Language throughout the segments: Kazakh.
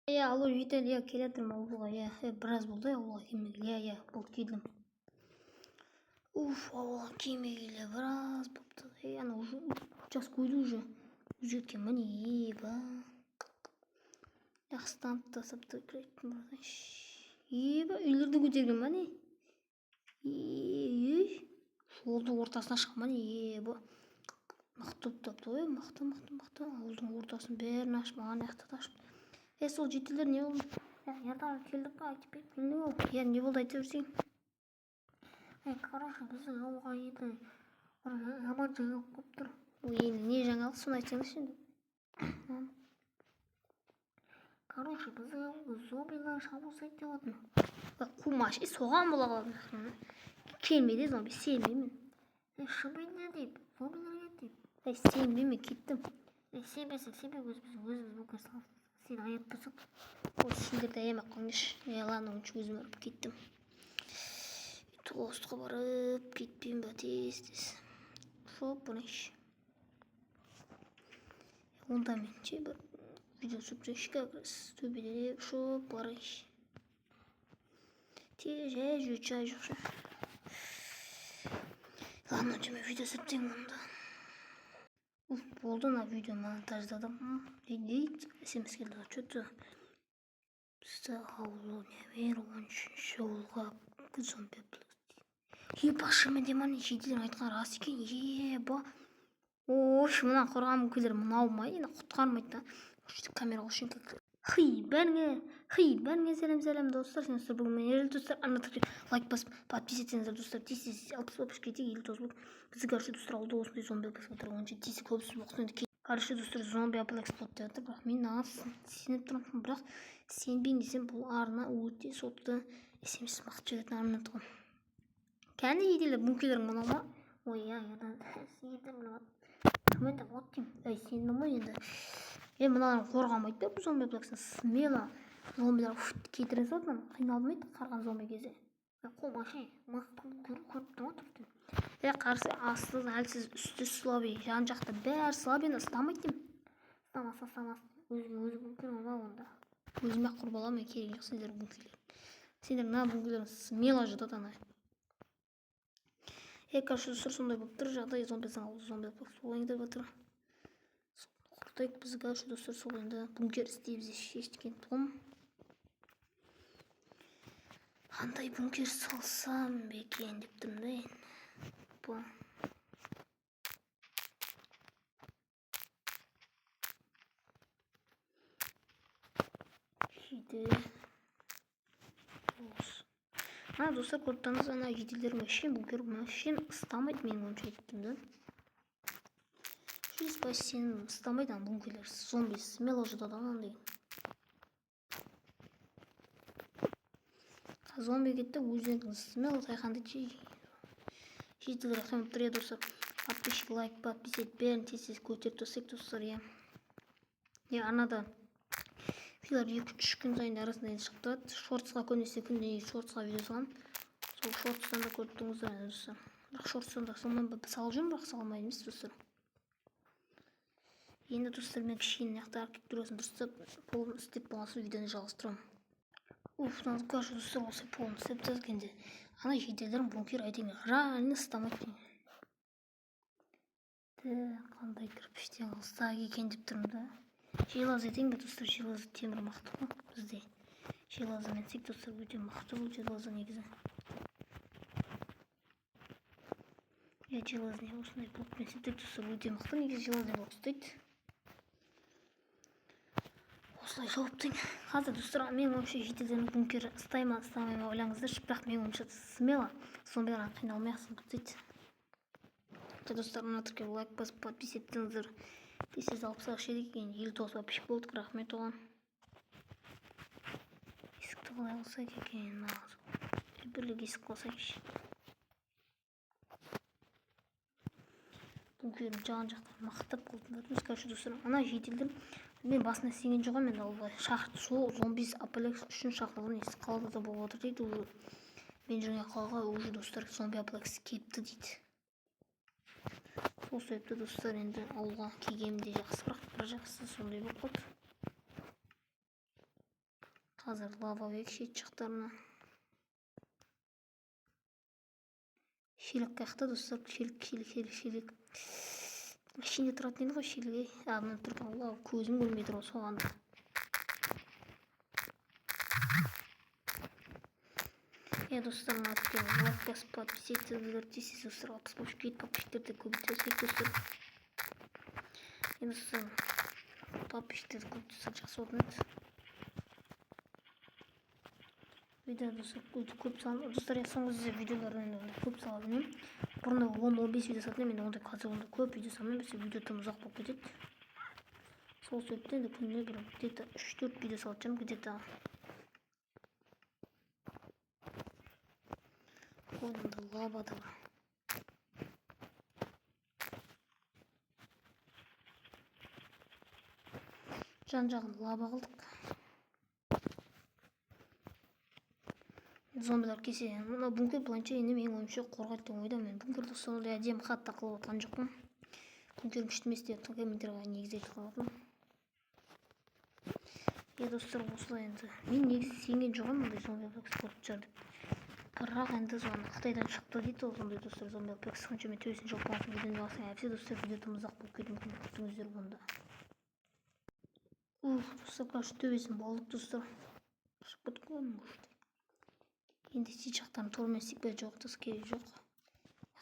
Алло, Виталий, я келатырмын ауылға, біраз болды ауылға келмегелі, болды келдім. Ауылға келмегелі біраз болыпты. Ана уже час койды уже жеткен міне ба. Жақсыстанып тасыпты кіретін бұрын. Ба, үйлерді көтерген міне. Жолдың ортасына шыққан міне ба. Мықты тапты, мықты. Ауылдың ортасын бәрін ашып, маған яқты ашып. Сол жетілер не болды? Ертаң келдік қой, айтып беріп. Не болды? Не болды айта берсең? Короче, біздің ауылға енді жаман жаңалық болып тұр. Енді не жаңалық, соны айтсаңызшы енді. Короче, біздің ауылға зомбилар шабуыл жасайды деп отыр. Қумаш, соған бола қалады. Келмейді зомби, сенбеймін. Шынымен деп, зомбилар келді деп. Сенбеймін, кеттім. Сенбесең, өзіміз мүмкін саламыз. Сен аяп тұрсың. Сендерді аямақ қойыңдаршы. Ладно, өзім барып кеттім. Тостқа барып кетпеймін ба тез. Шоп бұнайшы. Онда мен бір видео түсірсейші как раз. Төбеде шоп барайшы. Тез жай жоқ. Ладно, мен видео түсірсем онда. Болды на видео монтаждадым. Дейт, смс келді. Что-то бізді ауылы небер 13-ші ауылға зомби плюс. Башымен деман жеделден айтқан рас екен. Ба. Мына қорған мүмкіндер мынау ма? Енді құтқармайды да. Камера қошын кәкір. Бәріңе сәлем достар. Сендер бүгін мен ел достар. Лайк басып, подписывайтеңіздер достар. Тез 60 кетейік, ел достар. Бізді короче достар ауылда осындай зомби аплексплот онша тез көбісі оқысында. Короче достар зомби аплексплот деп жатыр. Бірақ мен сеніп тұрмын. Бірақ сенбейін десем бұл арна өте сотты. Смс мақыт жегетін арна тұғын. Кәне еділі бүңкелерің мынау ма? Мен де вот деймін. Сендің ма енді? Мыналарын қорғамайды бұл зомби аплексін. Смело зомбилар кетірін сотынан қиналмайды қарған зомби кезде. Қомашай, мақтың көріп тұрды. Қарсы асты әлсіз үсті слабый, жан жақта бәрі слабыйны ұстамайды деймін. Ұстамас. Өзі бүңкер оңа онда. Өзіме құрбаламай керек жоқ сендер бүңкелер. Сендер мына бүңкелерін смело жатады ана. Короче, достар сондай болып тұр. Жағдай зомбисің ауылды зомби аплексплот ойыңдар батыр. Құртайық біз короче достар сол енді бүңкер істейбіз шешкен тұғым. Қандай бүңкер салсам бекен деп тұрмын да. Достар көрттіңіз ана жеделдерім өшен бүңкер өшен ұстамайды менің ойымша айттым да. Сен ұстамайды ана бүңкерлер зомби смело жатады ана зомби кетті өзіңіз смело тайқанды жеделдер рахмет тұр достар. Подписчик, лайк, подписывать бәрін тез көтеріп тұрсақ достар. Арнада видеолар 2-3 күн сайын арасында шығып тұрады. Шортсқа көбінесе күнде шортсқа видео саламын. Сол шортстан да көріп тұрыңыздар достар. Бірақ шортстан да салмаймын салып жүрмін, бірақ салмайды емес достар. Енді достар мен кішкене ақтар кеттіресін дұрыстап полын істеп болғансы видеоны жалғастырамын. Короче достар осы полын істеп тезгенде ана жеделдерім бүңкер айтыңыз реально ұстамайды. Қандай кірпіштен ұстақ екен деп тұрмын да. Желаз етең бе достар, желазы темір мықты ғой бізде. Желазы мен сек достар өте мықты бұл желазы негізі. Желаз не осындай болып мен сек достар өте мықты негізі желазы болып ұстайды. Осылай жауаптың. Қазір достар менің ойымша жеделдердің бүңкері ұстай ма ойлаңыздаршы, бірақ менің ойымша смело зомбилардан қиналмай-ақ дейді. Достар мына тіркеп лайк басып подписывайтыңыздар. 560 екен ел тосы подписчик болдық, рахмет оған. Есікті қалай қылсайық екен бірлік есік қылсайықшы. Бүңкерін жан жақтан мақтап қылдыңдар. Короче достар ана жеделдер мен басына сенген жоғам енді албай сол зомбис аплекс үшін шақырылған есі қалада да болып отыр дейді. Мен жүрген қалаға уже достар зомби аплекс кепті дейді. Сол себепті достар енді ауылға келгенімде жақсы, бірақ бір жақсы сондай болып қалды. Қазір лава бек шет жақтарына. Шелек қаяқта достар? Шелек. Ішінде тұратын еді ғой шелек. Мына тұрған лава көзім көрмей тұр соғанда. Достар, лайк подписывайтесь, достар, 60 кетіп подписчиктерді көбейтсек достар. Достар, подписчиктерді көбейтсек жақсы болатын еді. Видео достар көп салып, достар, соңғы кезде видеолардан көп салып жүрмін. Бұрында 10-15 видео салдым, енді ондай қазір онда көп видео салмаймын, бесе видео тым ұзақ болып кетеді. Сол себептен енді күніне бір где-то 3-4 видео салып жүрмін, где-то. Oyunda lava da var. Жан-жағын лава қылдық. Зомбилар келсе, мына бункер былайынша енді менің ойымша қорғайды деп ойдамын. Бункерді сондай әдемі қатты қылып отқан жоқпын. Бункер күшті емес деп комменттерге негізі айтып қалатын. Достар, осылай енді. Мен негізі сенген жоқпын мұндай зомбилар көріп шығар деп. Бірақ енді соны Қытайдан шықты дейді ол сондай достар, зомбилар пекс қанша мен төбесін жауып қалатын видеоны алсаң әпсе достар, видео тым ұзақ болып кетуі мүмкін, күтіңіздер бұнда. Достар, короче төбесін болдық достар. Шығып кетіп қалған может. Енді сен жақтарын тормен секпе жоқ, керек жоқ.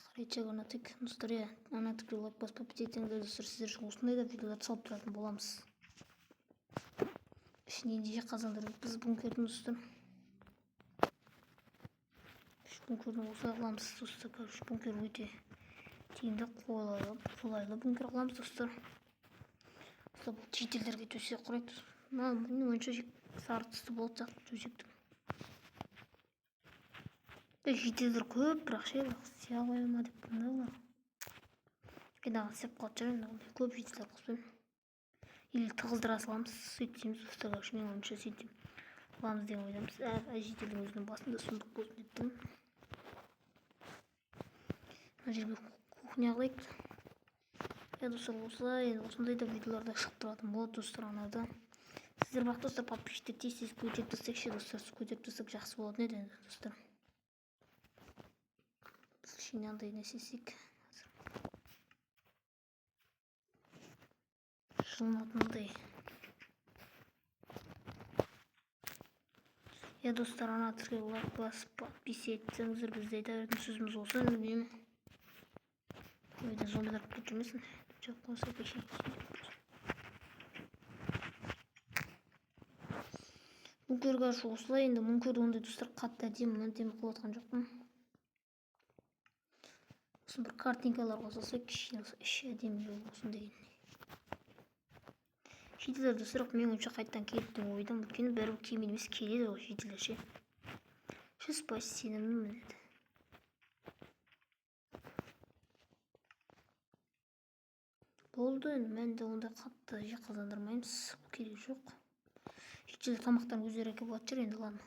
Қарайтша ғана тек достар, ана тікке лайк басып кетсеңіздер достар, сіздер үшін осындай да видеоларды салып тұратын боламыз. Ішіне ендеше қазандырып біз бункердің достар. Бункердің осылай қыламыз достар, короче бункер өте тиімді қолайлы бункер қыламыз достар. Бұл жетелдерге төсек құрайды. Менің ойынша сары түсті болды төсектің. Жетелдер көп, бірақ сия қоя ма деп бұнда. Қайдағы сеп қалып жүрмін, көп жетелдер қоспаймын. Или тығыздыра саламыз, сөйтсеміз достар, короче менің ойымша сөйтсем қыламыз деген ойдамыз. Жетелдің өзінің басында сұмдық болсын деттім. Мына жерге кухня қылайық. Достар, осындай да видеоларда шығып тұратын болады достар анада. Сіздер бірақ достар подписчиктер тез көтеріп тұрсекші достар, көтеріп тұрсақ жақсы болатын еді енді достар. Біз кішкене андай нәрсесек. Жылынатындай. Достар, ана түрге лайк басып подписывайтсаңыздар, бізде айта беретін сөзіміз осы, білмеймін. Ойда зомбилар көп жүрмесін. Жоқ болса кешен. Бункерге осылай енді бункерді ондай достар қатты әдемі қылып отқан жоқпын. Осы бір картинкалар қосылса кішкене іші әдемі болсын деген. Жетелер достар, мен ойынша қайттан келеді деп ойдам, өйткені бәрі келмейді емес, келеді ғой жетелер ше. Жүз пайыз сенімдімін еді. Болды, мен де ондай қатты қазандырмаймыз, керек жоқ. Жетелер тамақтарын өздері әкеп алып жүр енді, ладно.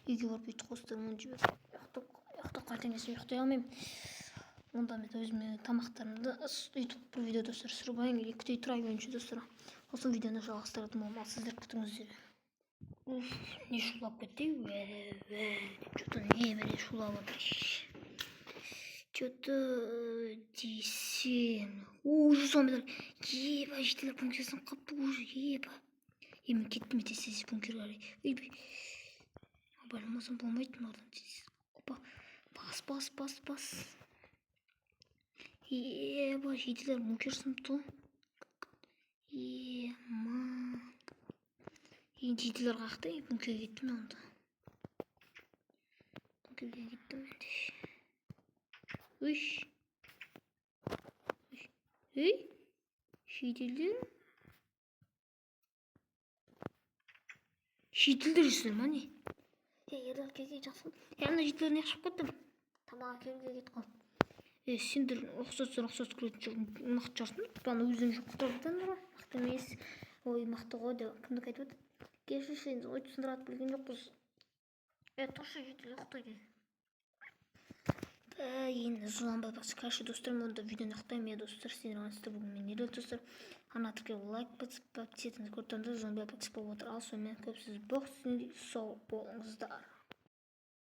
Үйге барып үйті қостырмын жібер. Яқта қайтаңесін ұйықтай алмаймын. Онда мен өзіме тамақтарымды үйтіп бір видео достар сұрбайын, күтей тұрайын меніңше достар. Осы видеоны жалғастыратын болмал, сіздер күтіңіздер. Не шулап кетті? Что-то не шулап отыр. Что-то десем. Уже зомбилар. Еба, жетелер бункерсін қапты уже, еба. Мен кеттім тез бункерге қарай. Байламасам болмайды мынадан тез. Опа, бас. Еба, жетелер бункер сыныпты. Ема. Енді жетелер қақты, бункерге кеттім онда. Бункерге кеттім енді. Жетелдер жүрсіңдер ма не? Ерлер келген жақсы. Мына жетелерін яқшып кеттім. Тамаға келуге кетіп қалды. Сендер рұқсат көретін жоқпын, мықты жарсың. Бана өзің жоқ құтырдыңдар ғой. Мықты емес. Ой, мықты ғой деп кімдік айтып өтті? Келші енді ой түсіндіріп білген жоқпыз. Тұршы жетелер құтырды. Енді зомби апекс короче достар, мен онда видеоны аяқтаймын. Иә достар, сіздер амансыздар. Бүгін мен нелер достар, қанатқа лайк басып кетіңіз. Көрдіңіз зомби апекс болып отыр. Ал сонымен көп сөз жоқ, сау болыңыздар.